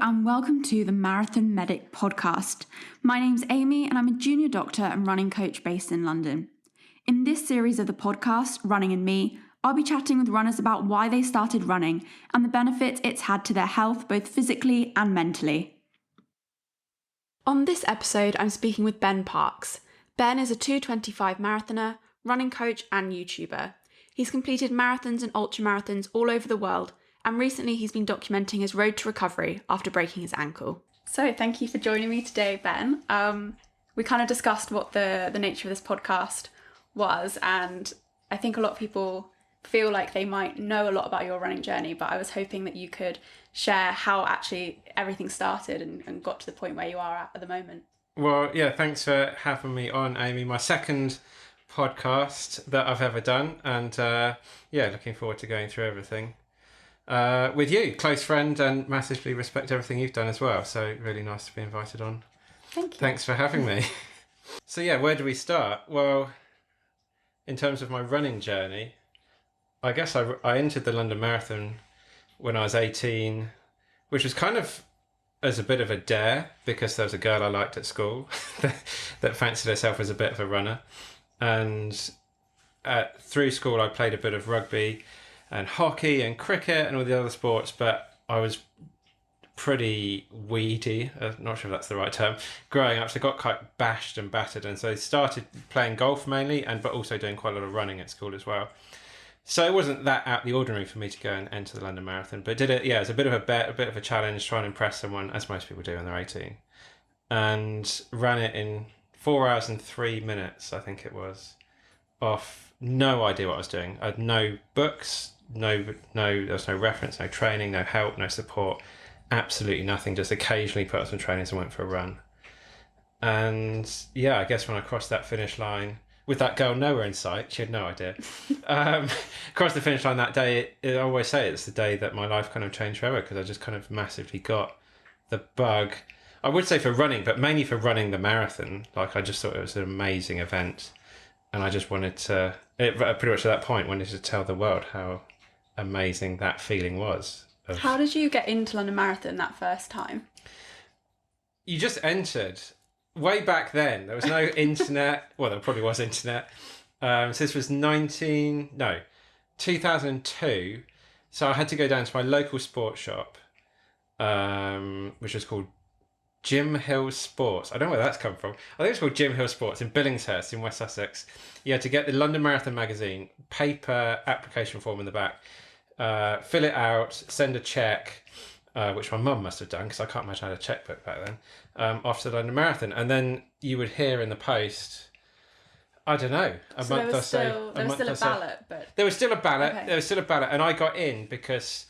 and welcome to the Marathon Medic podcast. My name's Amy and I'm a junior doctor and running coach based in London. In this series of the podcast, Running and Me, I'll be chatting with runners about why they started running and the benefits it's had to their health, both physically and mentally. On this episode, I'm speaking with Ben Parks. Ben is a 2:25 marathoner, running coach and YouTuber. He's completed marathons and ultramarathons all over the world, and recently he's been documenting his road to recovery after breaking his ankle. So thank you for joining me today, Ben. We kind of discussed what the nature of this podcast was, and I think a lot of people feel like they might know a lot about your running journey, but I was hoping that you could share how actually everything started and got to the point where you are at the moment. Well, yeah, thanks for having me on, Amy. My second podcast that I've ever done, and looking forward to going through everything with you, close friend, and massively respect everything you've done as well. So really nice to be invited on. Thank you. Thanks for having me. So yeah, where do we start? Well, in terms of my running journey, I guess I entered the London Marathon when I was 18, which was kind of as a bit of a dare because there was a girl I liked at school that fancied herself as a bit of a runner. And through school I played a bit of rugby and hockey and cricket and all the other sports, but I was pretty weedy, not sure if that's the right term, growing up. So I got quite bashed and battered, and so I started playing golf mainly, but also doing quite a lot of running at school as well. So it wasn't that out of the ordinary for me to go and enter the London Marathon, but did it, as a bit of a bet, a bit of a challenge, try and impress someone, as most people do when they're 18, and ran it in 4 hours and 3 minutes, I think it was, off no idea what I was doing. I had no books, there was no reference, no training, no help, no support, absolutely nothing, just occasionally put on some trainers and went for a run. And yeah, I guess when I crossed that finish line, with that girl nowhere in sight, she had no idea, crossed the finish line that day, I always say it's the day that my life kind of changed forever, because I just kind of massively got the bug. I would say for running, but mainly for running the marathon. Like, I just thought it was an amazing event, and I just wanted to, pretty much at that point, wanted to tell the world how amazing that feeling was. How did you get into London Marathon that first time? You just entered. Way back then, there was no internet. Well, there probably was internet. So this was 2002. So I had to go down to my local sports shop, which was called Jim Hill Sports. I don't know where that's come from. I think it's called Jim Hill Sports in Billingshurst in West Sussex. You had to get the London Marathon magazine, paper application form in the back, fill it out, send a cheque, which my mum must have done because I can't imagine I had a checkbook back then, after the London Marathon. And then you would hear in the post, I don't know, a month or so. There was still a ballot, but... There was still a ballot. Okay. There was still a ballot, and I got in because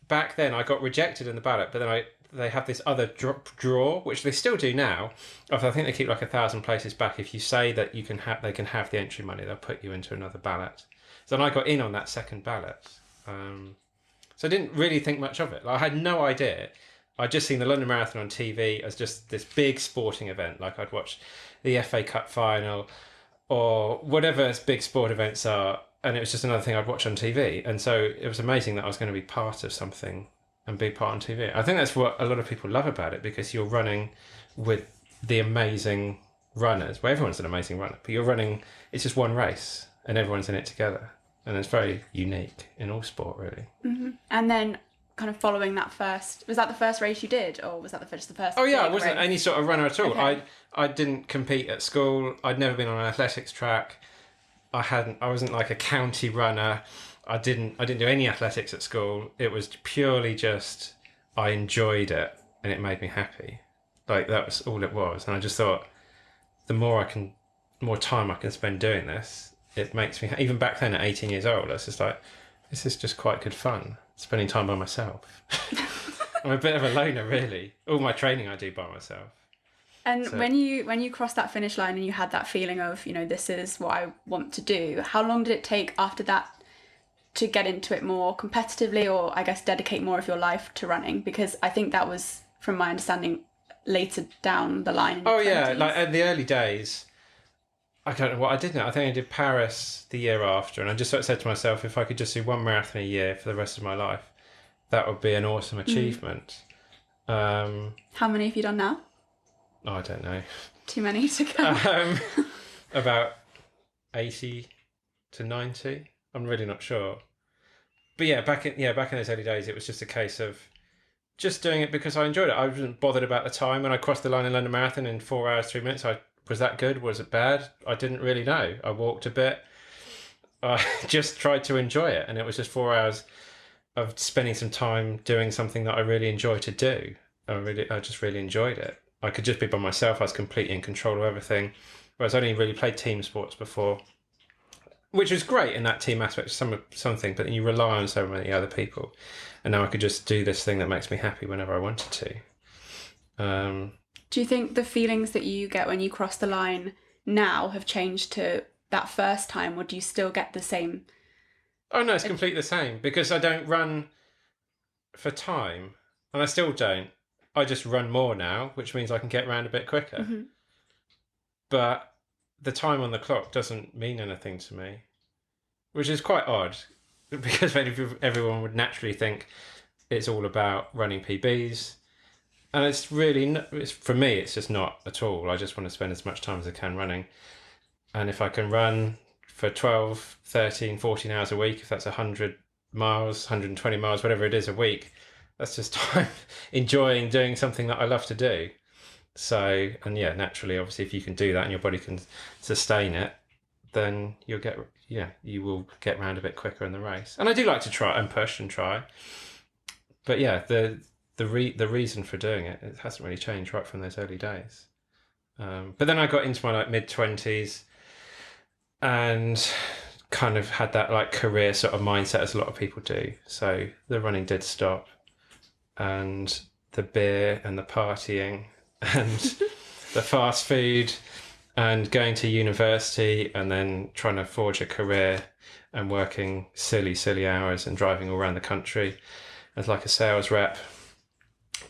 back then I got rejected in the ballot, but then they have this other draw, which they still do now. I think they keep like 1,000 places back. If you say that they can have the entry money, they'll put you into another ballot. So then I got in on that second ballot. So I didn't really think much of it. Like, I had no idea. I'd just seen the London Marathon on TV as just this big sporting event. Like, I'd watch the FA Cup final or whatever big sport events are, and it was just another thing I'd watch on TV. And so it was amazing that I was going to be part of something and be part on TV. I think that's what a lot of people love about it, because you're running with the amazing runners. Well, everyone's an amazing runner, but you're running, it's just one race and everyone's in it together. And it's very unique in all sport, really. Mm-hmm. And then kind of following that was that the first race you did, or was that just the first? Oh yeah, I wasn't any sort of runner at all. Okay. I didn't compete at school. I'd never been on an athletics track. I wasn't like a county runner. I didn't do any athletics at school. It was purely just, I enjoyed it and it made me happy. Like, that was all it was. And I just thought, the more time I can spend doing this, it makes me, even back then at 18 years old, I was just like, this is just quite good fun, spending time by myself. I'm a bit of a loner, really. All my training I do by myself. And so, when you crossed that finish line and you had that feeling of, this is what I want to do, how long did it take after that to get into it more competitively, or I guess dedicate more of your life to running? Because I think that was, from my understanding, later down the line. Oh yeah, like in the early days, I don't know what I did now. I think I did Paris the year after, and I just sort of said to myself, if I could just do one marathon a year for the rest of my life, that would be an awesome achievement. How many have you done now? I don't know. Too many to go. About 80 to 90. I'm really not sure. But back in those early days, it was just a case of just doing it because I enjoyed it. I wasn't bothered about the time. When I crossed the line in London Marathon in 4 hours 3 minutes, was that good? Was it bad? I didn't really know. I walked a bit. I just tried to enjoy it, and it was just 4 hours of spending some time doing something that I really enjoy to do. I just really enjoyed it. I could just be by myself. I was completely in control of everything. Whereas I only really played team sports before, which was great in that team aspect, something, but then you rely on so many other people. And now I could just do this thing that makes me happy whenever I wanted to. Do you think the feelings that you get when you cross the line now have changed to that first time, or do you still get the same? Oh no, it's completely the same, because I don't run for time, and I still don't. I just run more now, which means I can get around a bit quicker. Mm-hmm. But the time on the clock doesn't mean anything to me, which is quite odd, because everyone would naturally think it's all about running PBs. And it's really, for me, it's just not at all. I just want to spend as much time as I can running. And if I can run for 12, 13, 14 hours a week, if that's 100 miles, 120 miles, whatever it is a week, that's just time enjoying doing something that I love to do. So, and naturally, obviously, if you can do that and your body can sustain it, then you will get around a bit quicker in the race. And I do like to try and push and try. But the reason for doing it hasn't really changed right from those early days. But then I got into my mid-20s and kind of had that career sort of mindset, as a lot of people do. So the running did stop, and the beer and the partying and the fast food and going to university and then trying to forge a career and working silly hours and driving all around the country as a sales rep.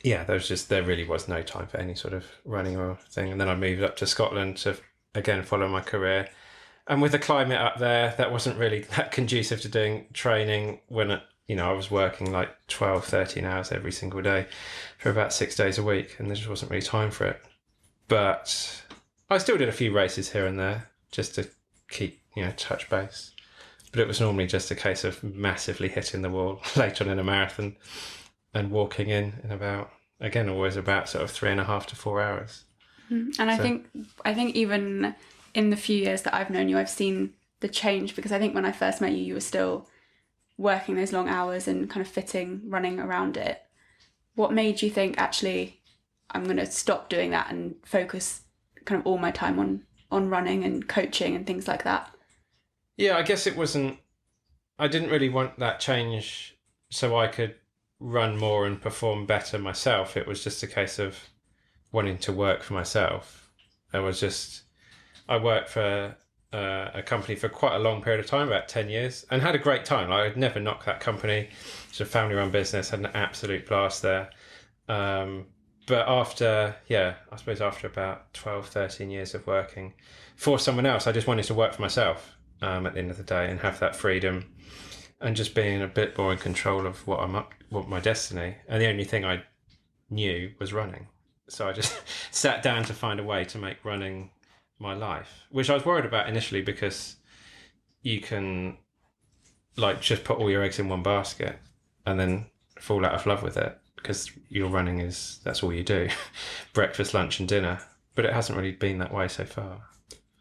Yeah, there really was no time for any sort of running or thing. And then I moved up to Scotland to, again, follow my career. And with the climate up there, that wasn't really that conducive to doing training when, I was working 12, 13 hours every single day for about 6 days a week. And there just wasn't really time for it. But I still did a few races here and there just to keep, touch base. But it was normally just a case of massively hitting the wall later on in a marathon and walking in about, again, always about sort of 3.5 to 4 hours. And I think even in the few years that I've known you, I've seen the change, because I think when I first met you, you were still working those long hours and kind of fitting running around it. What made you think, actually, I'm going to stop doing that and focus kind of all my time on running and coaching and things like that? Yeah, I guess I didn't really want that change so I could run more and perform better myself. It was just a case of wanting to work for myself. I worked for a company for quite a long period of time, about 10 years, and had a great time. I'd never knock that company. It's a family-run business, had an absolute blast there. But after about 12, 13 years of working for someone else, I just wanted to work for myself at the end of the day and have that freedom and just being a bit more in control of what my destiny. And the only thing I knew was running. So I just sat down to find a way to make running my life, which I was worried about initially, because you can just put all your eggs in one basket and then fall out of love with it, because your running that's all you do, breakfast, lunch and dinner. But it hasn't really been that way so far.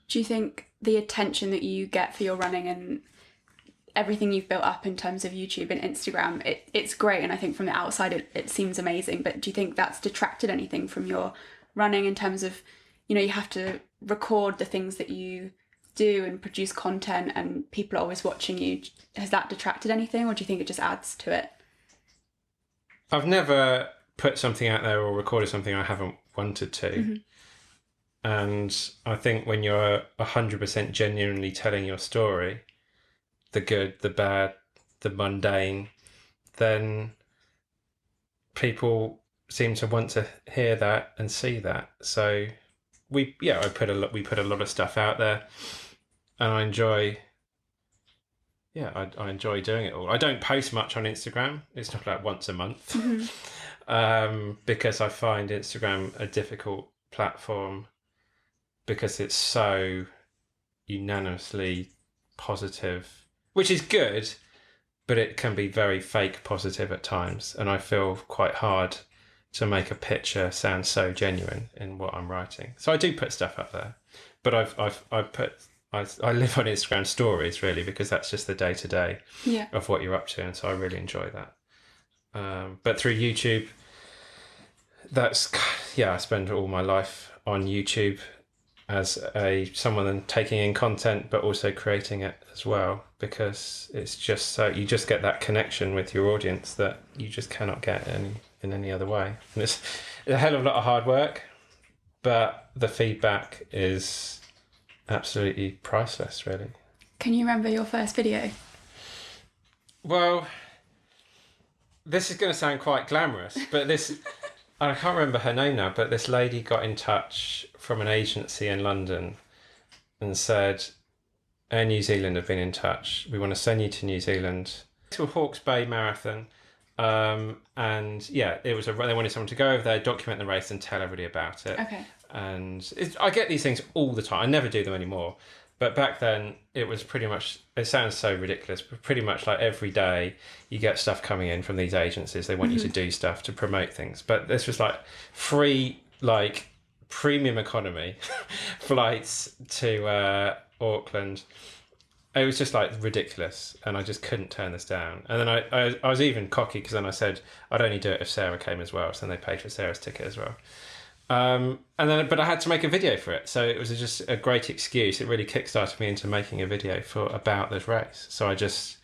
Do you think the attention that you get for your running and everything you've built up in terms of YouTube and Instagram, it's great, and I think from the outside it seems amazing, but do you think that's detracted anything from your running in terms of, you have to record the things that you do and produce content and people are always watching you? Has that detracted anything, or do you think it just adds to it? I've never put something out there or recorded something I haven't wanted to. Mm-hmm. And I think when you're 100% genuinely telling your story, the good, the bad, the mundane, then people seem to want to hear that and see that. So we put a lot of stuff out there, and I enjoy I enjoy doing it all. I don't post much on Instagram. It's not once a month. Mm-hmm. because I find Instagram a difficult platform because it's so unanimously positive, which is good, but it can be very fake positive at times, and I feel quite hard to make a picture sound so genuine in what I'm writing. So I do put stuff up there, but I live on Instagram stories really because that's just the day to day of what you're up to, and so I really enjoy that. But through YouTube, I spend all my life on YouTube as someone taking in content but also creating it as well, because it's just so you just get that connection with your audience that you just cannot get in any other way. And it's a hell of a lot of hard work, but the feedback is absolutely priceless, really. Can you remember your first video? Well, this is going to sound quite glamorous, but I can't remember her name now, but this lady got in touch from an agency in London and said, Air New Zealand have been in touch. We want to send you to New Zealand to a Hawke's Bay Marathon. And yeah, they wanted someone to go over there, document the race and tell everybody about it. Okay. And I get these things all the time. I never do them anymore. But back then, it was pretty much, it sounds so ridiculous, but pretty much like every day you get stuff coming in from these agencies. They want you to do stuff to promote things. But this was like free, like premium economy flights to Auckland. It was just like ridiculous. And I just couldn't turn this down. And then I was even cocky because then I said, I'd only do it if Sarah came as well. So then they paid for Sarah's ticket as well. But I had to make a video for it, so it was just a great excuse. It really kickstarted me into making a video about this race. So I just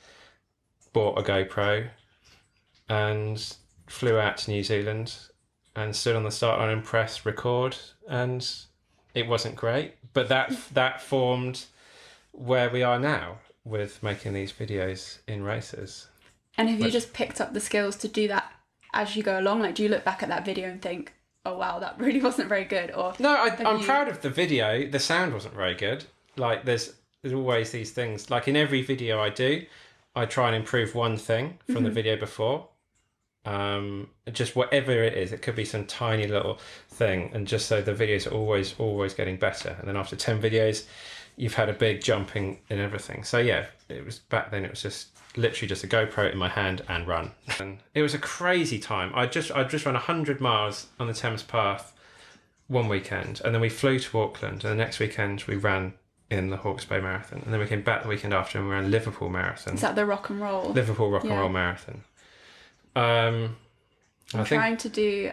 bought a GoPro and flew out to New Zealand and stood on the start line and pressed record, and it wasn't great, but that formed where we are now with making these videos in races. And have you just picked up the skills to do that as you go along? Like, do you look back at that video and think, oh wow, that really wasn't very good? Or no, I'm proud of the video. The sound wasn't very good. Like there's always these things. Like in every video I do, I try and improve one thing from the video before. Just whatever it is, it could be some tiny little thing, and just so the videos are always getting better. And then after 10 videos, you've had a big jump in everything. So yeah, it was back then. It was just literally just a GoPro in my hand and run. And it was a crazy time. I'd just run 100 miles on the Thames Path one weekend, and then we flew to Auckland, and the next weekend we ran in the Hawke's Bay Marathon, and then we came back the weekend after and we ran Liverpool Marathon. Is that the rock and roll? Liverpool Rock and Roll Marathon. I'm trying to do,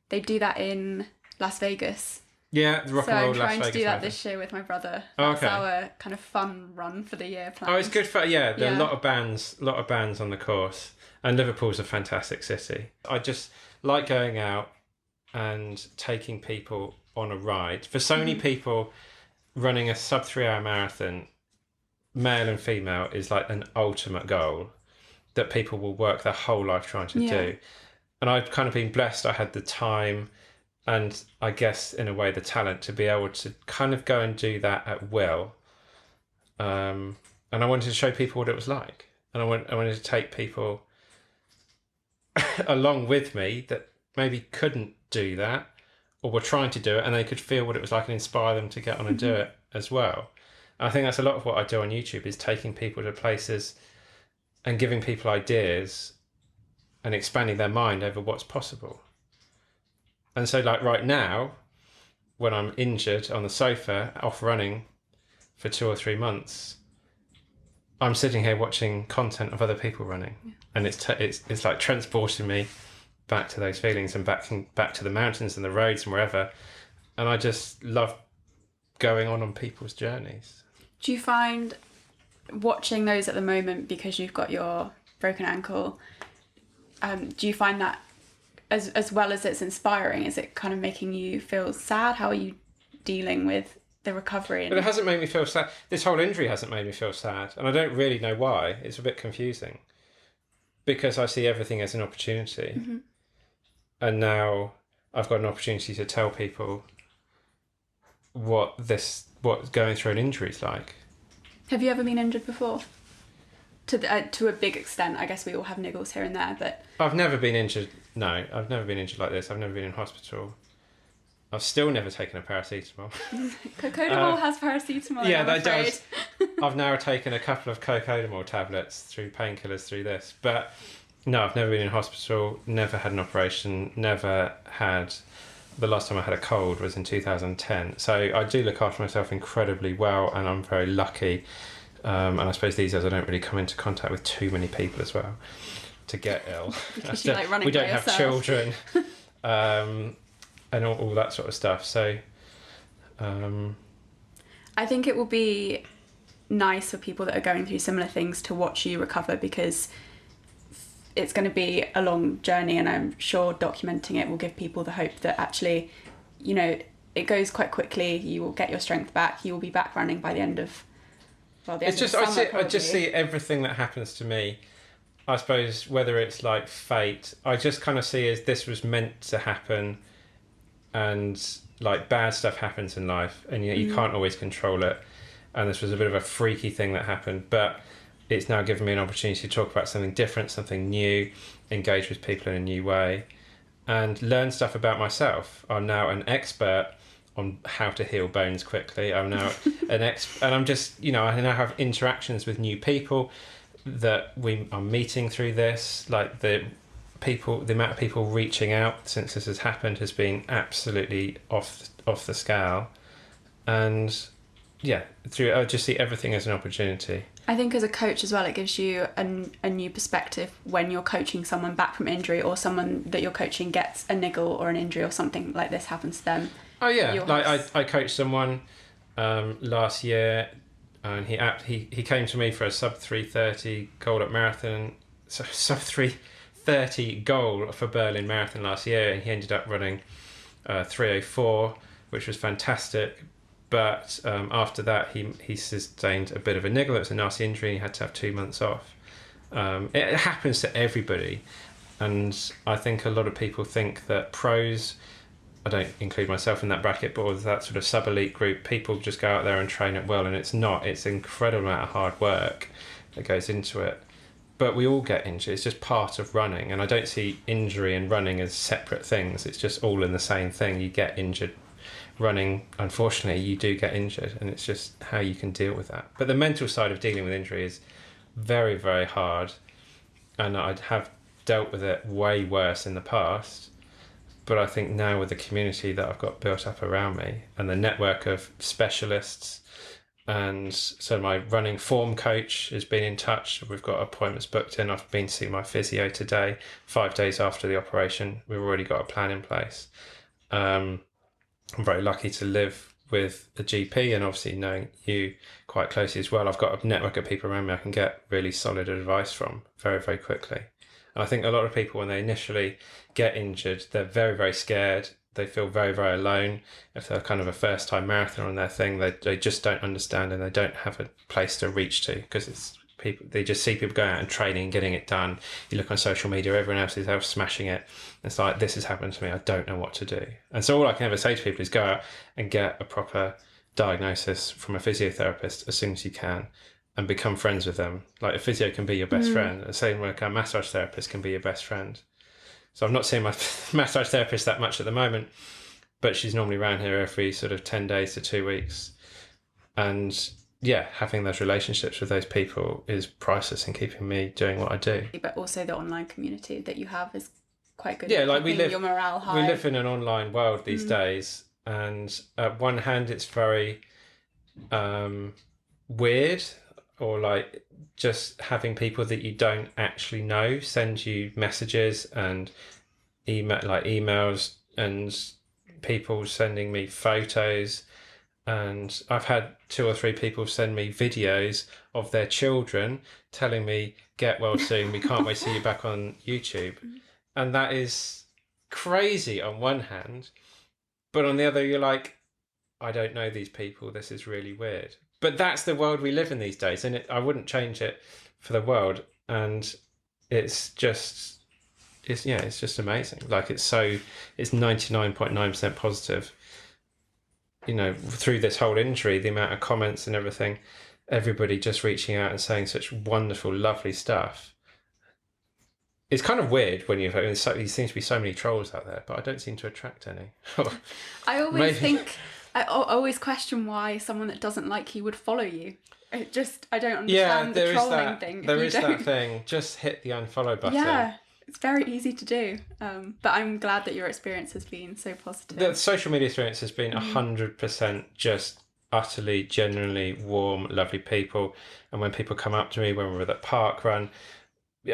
they do that in Las Vegas. Yeah, the Rock and Roll Las Vegas. So I'm trying to do that Marathon. This year with my brother. Oh, That's okay. our kind of fun run for the year plan. Oh, it's good for there are a lot of bands on the course, and Liverpool's a fantastic city. I just like going out and taking people on a ride. For so many people, running a sub 3 hour marathon, male and female, is like an ultimate goal that people will work their whole life trying to do. And I've kind of been blessed. I had the time and I guess in a way the talent to be able to kind of go and do that at will. And I wanted to show people what it was like. And I wanted to take people along with me that maybe couldn't do that or were trying to do it, and they could feel what it was like and inspire them to get on and do it as well. And I think that's a lot of what I do on YouTube, is taking people to places and giving people ideas and expanding their mind over what's possible. And so like right now, when I'm injured on the sofa, off running for 2 or 3 months, I'm sitting here watching content of other people running. Yeah. And it's like transporting me back to those feelings and back to the mountains and the roads and wherever. And I just love going on people's journeys. Do you find watching those at the moment, because you've got your broken ankle, do you find that as well as it's inspiring, is it kind of making you feel sad? How are you dealing with the recovery? But it hasn't made me feel sad. This whole injury hasn't made me feel sad, and I don't really know why. It's a bit confusing because I see everything as an opportunity. Mm-hmm. And now I've got an opportunity to tell people what going through an injury is like. Have you ever been injured before? to a big extent. I guess we all have niggles here and there, but I've never been injured. No, I've never been injured like this. I've never been in hospital. I've still never taken a paracetamol. Cocodamol has paracetamol. Yeah, I'm that afraid. does. I've now taken a couple of cocodamol tablets through painkillers through this, but no, I've never been in hospital. Never had an operation. Never had. The last time I had a cold was in 2010. So I do look after myself incredibly well, and I'm very lucky. And I suppose these days I don't really come into contact with too many people as well to get ill. Because you like running we don't by have yourself. children, and all that sort of stuff. So I think it will be nice for people that are going through similar things to watch you recover, because it's going to be a long journey, and I'm sure documenting it will give people the hope that actually, you know, it goes quite quickly. You will get your strength back. You will be back running by the end of, well, the end it's of just the summer, I just probably. see everything that happens to me. I suppose whether it's like fate, I just kind of see as this was meant to happen, and like bad stuff happens in life, and you can't always control it. And this was a bit of a freaky thing that happened, but it's now given me an opportunity to talk about something different, something new, engage with people in a new way, and learn stuff about myself. I'm now an expert on how to heal bones quickly. I'm now and I'm just, you know, I now have interactions with new people that I'm meeting through this. Like the amount of people reaching out since this has happened has been absolutely off the scale. And yeah, I just see everything as an opportunity. I think as a coach as well, it gives you a new perspective when you're coaching someone back from injury, or someone that you're coaching gets a niggle or an injury or something like this happens to them. Oh yeah, like I coached someone last year, and he came to me for a sub 3:30 goal at marathon, so sub 3:30 goal for Berlin Marathon last year, and he ended up running 3:04, which was fantastic. But after that, he sustained a bit of a niggle. It was a nasty injury, and he had to have 2 months off. It happens to everybody, and I think a lot of people think that pros, I don't include myself in that bracket, but with that sort of sub-elite group, people just go out there and train it well, and it's not. It's an incredible amount of hard work that goes into it. But we all get injured. It's just part of running, and I don't see injury and running as separate things. It's just all in the same thing. You get injured running, unfortunately, you do get injured, and it's just how you can deal with that. But the mental side of dealing with injury is very, very hard, and I have dealt with it way worse in the past. But I think now with the community that I've got built up around me and the network of specialists, and so my running form coach has been in touch. We've got appointments booked in. I've been to see my physio today, 5 days after the operation. We've already got a plan in place. I'm very lucky to live with a GP, and obviously knowing you quite closely as well. I've got a network of people around me I can get really solid advice from very, very quickly. And I think a lot of people, when they initially get injured, they're very, very scared. They feel very, very alone. If they're kind of a first-time marathoner on their thing, they just don't understand, and they don't have a place to reach to, because it's people. They just see people going out and training and getting it done. You look on social media, everyone else is out smashing it. It's like, this has happened to me. I don't know what to do. And so all I can ever say to people is go out and get a proper diagnosis from a physiotherapist as soon as you can, and become friends with them. Like a physio can be your best friend. The same like a massage therapist can be your best friend. So I'm not seeing my massage therapist that much at the moment, but she's normally around here every sort of 10 days to 2 weeks. And yeah, having those relationships with those people is priceless in keeping me doing what I do. But also the online community that you have is quite good. Yeah, like we live, your morale high. we live in an online world these days, and at one hand it's very weird, or like just having people that you don't actually know send you messages and emails, and people sending me photos. And I've had 2 or 3 people send me videos of their children telling me, get well soon, we can't wait to see you back on YouTube. And that is crazy on one hand, but on the other you're like, I don't know these people, this is really weird. But that's the world we live in these days, and I wouldn't change it for the world. And it's just amazing. Like it's 99.9% positive. You know, through this whole injury, the amount of comments and everything everybody just reaching out and saying such wonderful, lovely stuff. It's kind of weird when there seems to be so many trolls out there, but I don't seem to attract any. I always Maybe. think, I always question why someone that doesn't like you would follow you. I don't understand the trolling thing. There is that thing. Just hit the unfollow button. Yeah, it's very easy to do. But I'm glad that your experience has been so positive. The social media experience has been 100% just utterly, genuinely warm, lovely people. And when people come up to me when we're at that park run,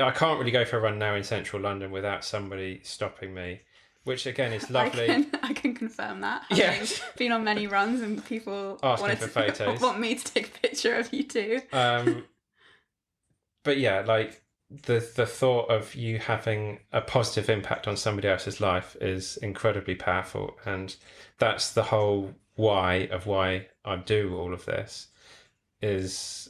I can't really go for a run now in central London without somebody stopping me, which again is lovely. I can confirm that. Yeah. Been on many runs and people asking for photos. Want me to take a picture of you too. But yeah, like the thought of you having a positive impact on somebody else's life is incredibly powerful, and that's the whole why I do all of this. Is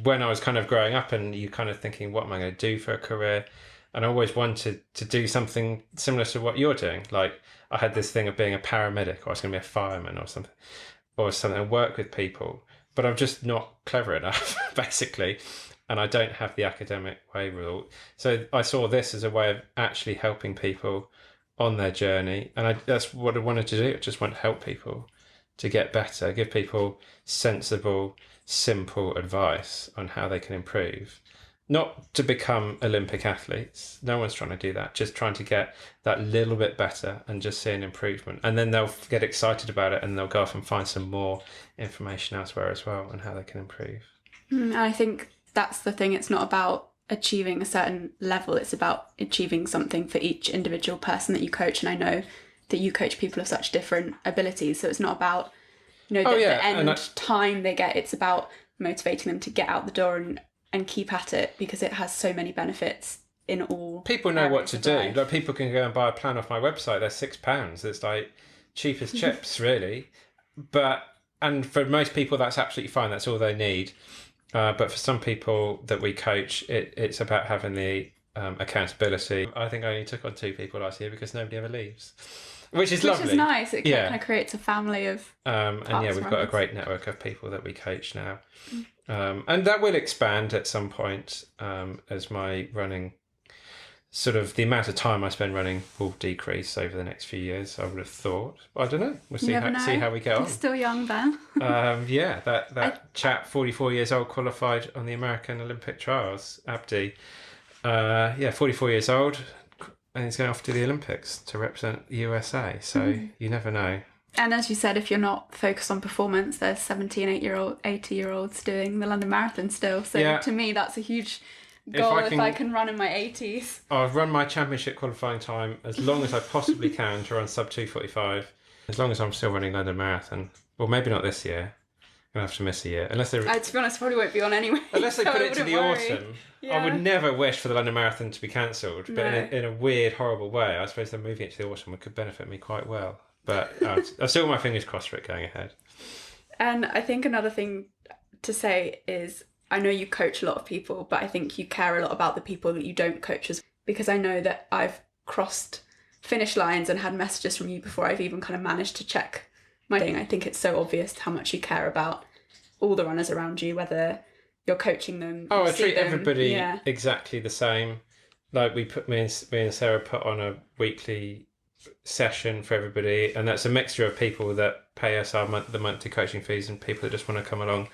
when I was kind of growing up and you kind of thinking, what am I going to do for a career? And I always wanted to do something similar to what you're doing. Like I had this thing of being a paramedic, or I was going to be a fireman or something, and work with people. But I'm just not clever enough, basically. And I don't have the academic way rule. So I saw this as a way of actually helping people on their journey. And that's what I wanted to do. I just want to help people to get better, give people sensible, simple advice on how they can improve. Not to become Olympic athletes. No one's trying to do that. Just trying to get that little bit better and just see an improvement. And then they'll get excited about it and they'll go off and find some more information elsewhere as well on how they can improve. And I think that's the thing. It's not about achieving a certain level. It's about achieving something for each individual person that you coach. And I know that you coach people of such different abilities. So it's not about, the end time they get. It's about motivating them to get out the door and keep at it, because it has so many benefits in all. People know what to do. Life. Like people can go and buy a plan off my website. They're £6. It's like cheap as chips, really. And for most people, that's absolutely fine. That's all they need. But for some people that we coach, it's about having the accountability. I think I only took on 2 people last year because nobody ever leaves, which is lovely. Which is nice. It kind of creates a family of and yeah, we've got a great network of people that we coach now. And that will expand at some point as my running, sort of the amount of time I spend running will decrease over the next few years, I would have thought. I don't know. We'll see how we get on. You're still young then. Yeah, that chap, 44 years old, qualified on the American Olympic trials, Abdi. 44 years old, and he's going off to the Olympics to represent the USA. So you never know. And as you said, if you're not focused on performance, there's 70 and 80-year-olds doing the London Marathon still. So to me, that's a huge goal if I can run in my 80s. I'll run my championship qualifying time as long as I possibly can to run sub 2:45. As long as I'm still running London Marathon. Well, maybe not this year. I'm going to have to miss a year. Unless they... to be honest, probably won't be on anyway. Unless they so put it to the autumn. Yeah. I would never wish for the London Marathon to be cancelled. But in a weird, horrible way, I suppose they're moving it to the autumn could benefit me quite well. But I've still got my fingers crossed for it going ahead. And I think another thing to say is, I know you coach a lot of people, but I think you care a lot about the people that you don't coach as well. Because I know that I've crossed finish lines and had messages from you before I've even kind of managed to check my thing. I think it's so obvious how much you care about all the runners around you, whether you're coaching them. Oh, I treat everybody exactly the same. Like me and Sarah put on a weekly session for everybody, and that's a mixture of people that pay us the monthly coaching fees and people that just want to come along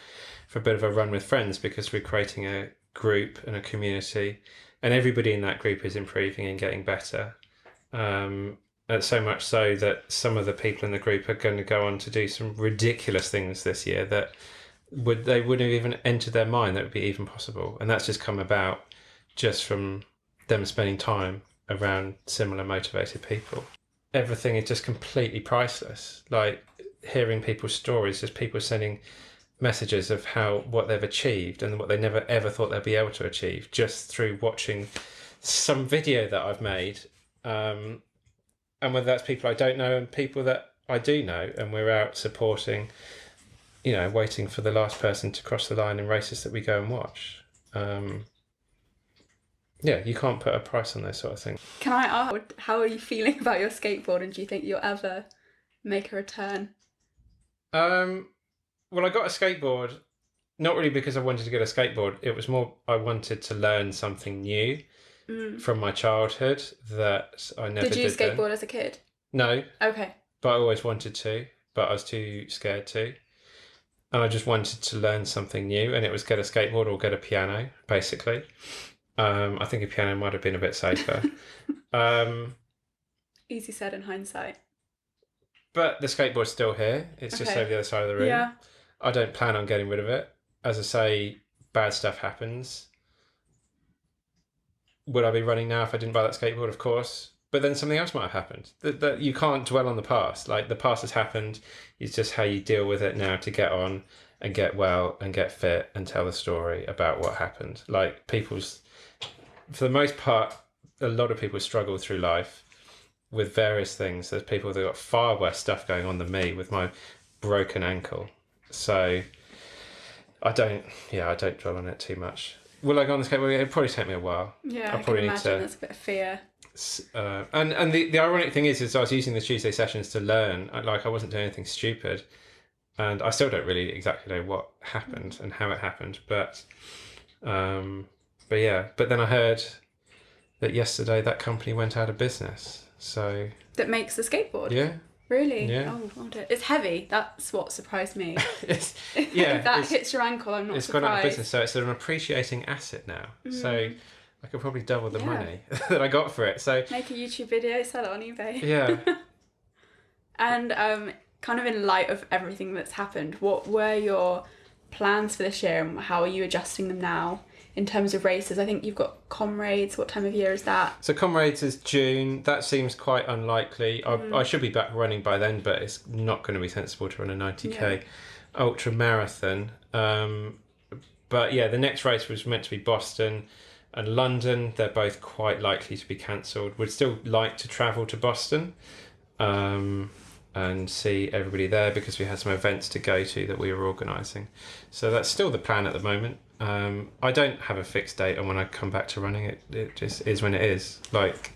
for a bit of a run with friends, because we're creating a group and a community, and everybody in that group is improving and getting better. And so much so that some of the people in the group are going to go on to do some ridiculous things this year that wouldn't have even entered their mind that would be even possible. And that's just come about just from them spending time around similar motivated people. Everything is just completely priceless. Like hearing people's stories, just people sending messages of what they've achieved and what they never ever thought they'd be able to achieve just through watching some video that I've made. And whether that's people I don't know and people that I do know, and we're out supporting, waiting for the last person to cross the line in races that we go and watch. You can't put a price on those sort of things. Can I ask, how are you feeling about your skateboard, and do you think you'll ever make a return? Well, I got a skateboard not really because I wanted to get a skateboard. It was more I wanted to learn something new from my childhood that I never did. Did you then. skateboard as a kid? No, Okay. but I always wanted to, but I was too scared to. And I just wanted to learn something new, and it was get a skateboard or get a piano, basically. I think a piano might have been a bit safer. Easy said in hindsight. But the skateboard's still here. It's just Okay. over the other side of the room. Yeah. I don't plan on getting rid of it. As I say, bad stuff happens. Would I be running now if I didn't buy that skateboard? Of course. But then something else might have happened. That you can't dwell on the past. Like, the past has happened. It's just how you deal with it now to get on and get well and get fit and tell the story about what happened. Like, for the most part, a lot of people struggle through life with various things. There's people that got far worse stuff going on than me with my broken ankle. So I don't dwell on it too much. Will I go on the skateboard? It'd probably take me a while. Yeah, I'll I can probably need imagine to- there's a bit of fear. And the ironic thing is I was using the Tuesday sessions to learn. I wasn't doing anything stupid, and I still don't really exactly know what happened and how it happened. But yeah. But then I heard that yesterday that company went out of business. So That makes the skateboard? yeah, Really? Yeah. Oh, hold it. It's heavy. That's what surprised me. it's If yeah. that it's, hits your ankle, I'm not it's surprised. gone out of business, so it's an appreciating asset now. So I could probably double the Yeah. money that I got for it. So Make a YouTube video, sell it on eBay. yeah. And kind of in light of everything that's happened, what were your plans for this year and how are you adjusting them now in terms of races? I think you've got Comrades. What time of year is that? So Comrades is June. That seems quite unlikely. I should be back running by then, but it's not going to be sensible to run a 90k ultra marathon. But yeah, the next race was meant to be Boston and London. They're both quite likely to be cancelled. We'd still like to travel to Boston and see everybody there because we had some events to go to that we were organising. So that's still the plan at the moment. I don't have a fixed date on when I come back to running. It just is when it is. Like,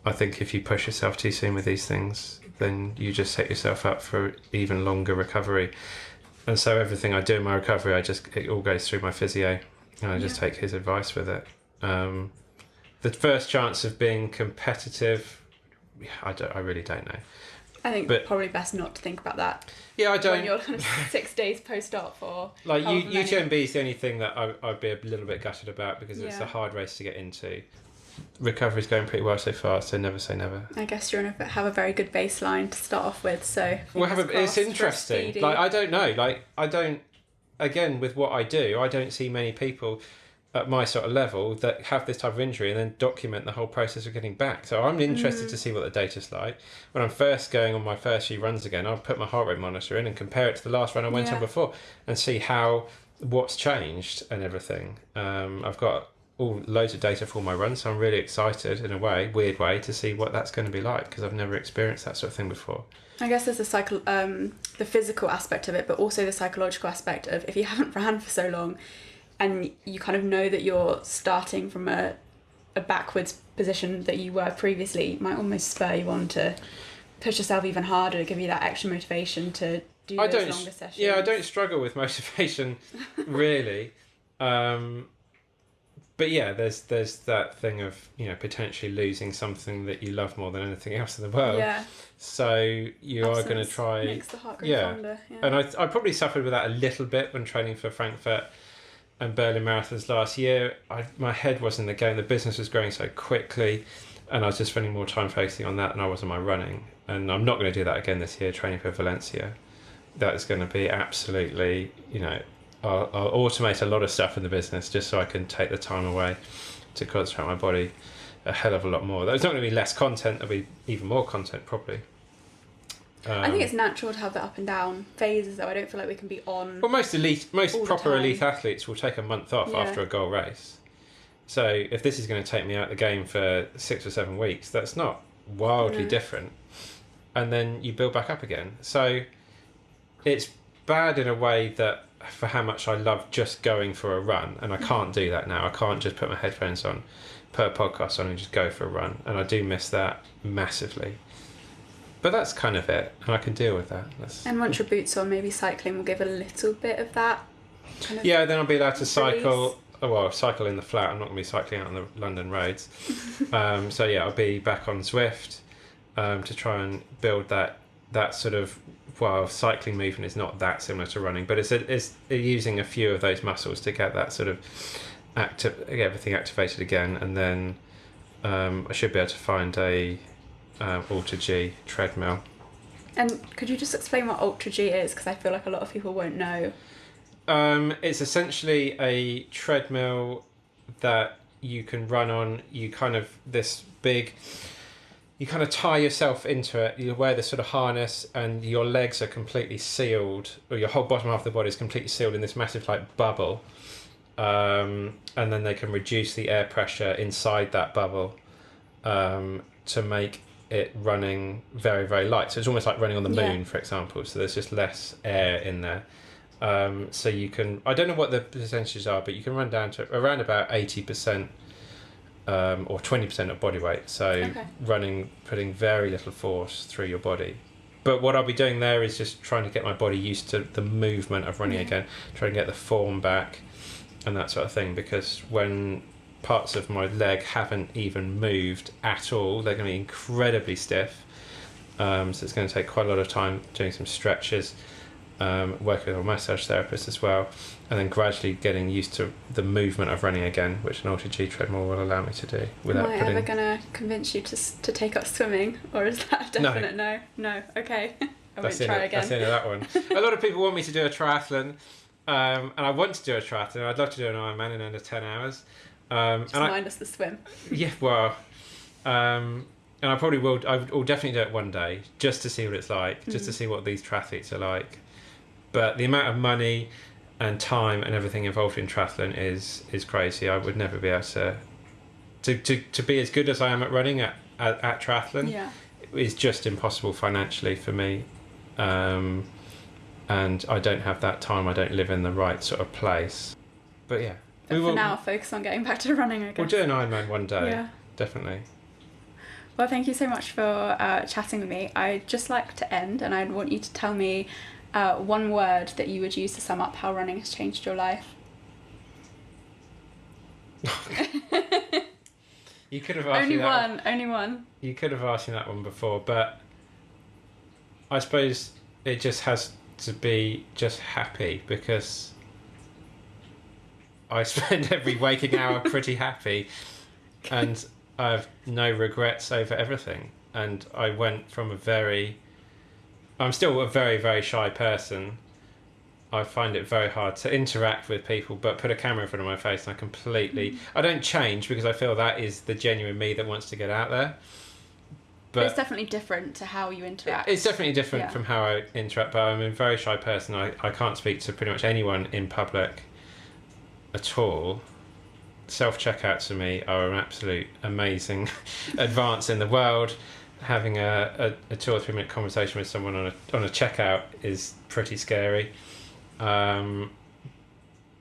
I think if you push yourself too soon with these things, then you just set yourself up for even longer recovery. And so everything I do in my recovery, it all goes through my physio, and I just take his advice with it. The first chance of being competitive, I really don't know. I think probably best not to think about that Yeah, I don't. when you're kind of 6 days post-op or Like however many. UTMB is the only thing that I'd be a little bit gutted about because it's Yeah. a hard race to get into. Recovery's going pretty well so far, so never say never. I guess you're going to have a very good baseline to start off with, so It's fingers crossed for a interesting. speedy- Like, I don't know. Like, I don't. Again, with what I do, I don't see many people at my sort of level that have this type of injury and then document the whole process of getting back. So I'm interested to see what the data's like. When I'm first going on my first few runs again, I'll put my heart rate monitor in and compare it to the last run I went on before and see what's changed and everything. I've got loads of data for all my runs, so I'm really excited in a weird way, to see what that's going to be like because I've never experienced that sort of thing before. I guess there's the physical aspect of it, but also the psychological aspect of if you haven't ran for so long and you kind of know that you're starting from a backwards position that you were previously, it might almost spur you on to push yourself even harder, give you that extra motivation to do those longer sessions. Yeah, I don't struggle with motivation, really. But yeah, there's that thing of, potentially losing something that you love more than anything else in the world. Yeah. So you are going to try. Makes the heart grow Yeah. fonder. Yeah. And I probably suffered with that a little bit when training for Frankfurt and Berlin marathons last year. My head wasn't in the game. The business was growing so quickly, and I was just spending more time focusing on that than I was on my running. And I'm not going to do that again this year, training for Valencia. That is going to be absolutely, I'll automate a lot of stuff in the business just so I can take the time away to concentrate on my body a hell of a lot more. There's not going to be less content, there'll be even more content probably. I think it's natural to have the up and down phases, though. I don't feel like we can be on. Well, most all the proper time. elite athletes will take a month off Yeah. after a goal race. So if this is going to take me out of the game for 6 or 7 weeks, that's not wildly different. And then you build back up again. So it's bad in a way that for how much I love just going for a run, and I can't do that now. I can't just put my headphones on, put a podcast on and just go for a run. And I do miss that massively. But that's kind of it, and I can deal with that. And once your boots on, maybe cycling will give a little bit of that kind of Yeah, then I'll be allowed to cycle. release? Cycle in the flat. I'm not going to be cycling out on the London roads. So yeah, I'll be back on Zwift to try and build that sort of. Well, cycling movement is not that similar to running, but it's using a few of those muscles to get that sort of get everything activated again, and then I should be able to find a Ultra G treadmill. And could you just explain what Ultra G is? Because I feel like a lot of people won't know. It's essentially a treadmill that you can run on. You kind of tie yourself into it. You wear this sort of harness, and your legs are completely sealed, or your whole bottom half of the body is completely sealed in this massive like bubble. And then they can reduce the air pressure inside that bubble to make it running very, very light. So it's almost like running on the moon, for example. So there's just less air in there. So you can, I don't know what the percentages are, but you can run down to around about 80% or 20% of body weight. So putting very little force through your body. But what I'll be doing there is just trying to get my body used to the movement of running again, trying to get the form back and that sort of thing, because when parts of my leg haven't even moved at all, they're going to be incredibly stiff. So it's going to take quite a lot of time doing some stretches, working with a massage therapist as well, and then gradually getting used to the movement of running again, which an Ultra G treadmill will allow me to do. Am I ever going to convince you to take up swimming, or is that a definite no? No, okay. I won't try again. That's the end of that one. A lot of people want me to do a triathlon, and I want to do a triathlon. I'd love to do an Ironman in under 10 hours. Just minus the swim. Yeah, well, and I probably will. I will definitely do it one day, just to see what it's like, just to see what these triathletes are like. But the amount of money and time and everything involved in triathlon is crazy. I would never be able to be as good as I am at running at triathlon. Yeah. Is just impossible financially for me, and I don't have that time. I don't live in the right sort of place. But yeah. But for now, focus on getting back to running, I guess. We'll do an Ironman one day. Yeah. Definitely. Well, thank you so much for chatting with me. I'd just like to end, and I'd want you to tell me one word that you would use to sum up how running has changed your life. You could have asked me that. Only one. You could have asked me that one before, but I suppose it just has to be just happy, because I spend every waking hour pretty happy, and I have no regrets over everything. And I went from I'm still a very, very shy person. I find it very hard to interact with people, but put a camera in front of my face and I don't change, because I feel that is the genuine me that wants to get out there. But it's definitely different to how you interact. It's definitely different from how I interact, but I'm a very shy person. I can't speak to pretty much anyone in public at all. Self-checkouts for me are an absolute amazing advance in the world. Having a 2 or 3 minute conversation with someone on a checkout is pretty scary,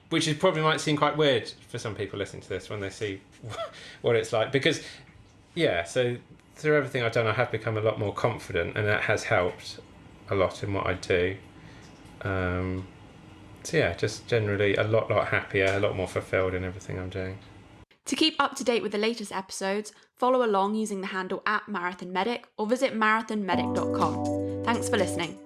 which is probably might seem quite weird for some people listening to this when they see what it's like, because so through everything I've done, I have become a lot more confident, and that has helped a lot in what I do. Just generally a lot happier, a lot more fulfilled in everything I'm doing. To keep up to date with the latest episodes, follow along using the handle @marathonmedic or visit marathonmedic.com. Thanks for listening.